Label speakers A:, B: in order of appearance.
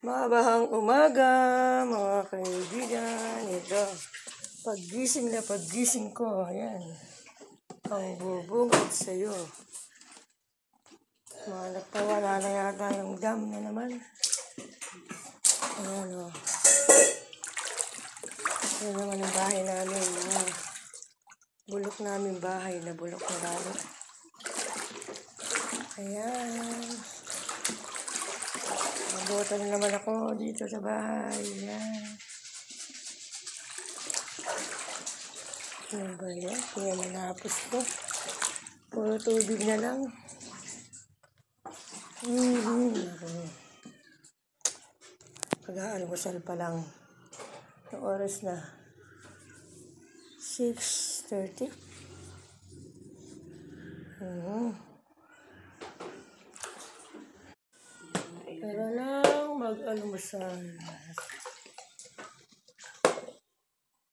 A: Mabahang umaga, mga kaibigan. Ito, paggising ko, ayan, ang bubungad sa'yo. Mga nagpawala na yata yung dam na naman. Ayan o. Ayan naman ang bahay namin. Bulok namin bahay na bulok na lalo. Ayan. Nabutan na naman ako dito sa bahay. Ayan. Ano ba yan? Kaya nanapos ko. Puro tubig na lang. Pag-aalmusal pa lang. Ang oras na 6:30. Tara lang mag-almusal.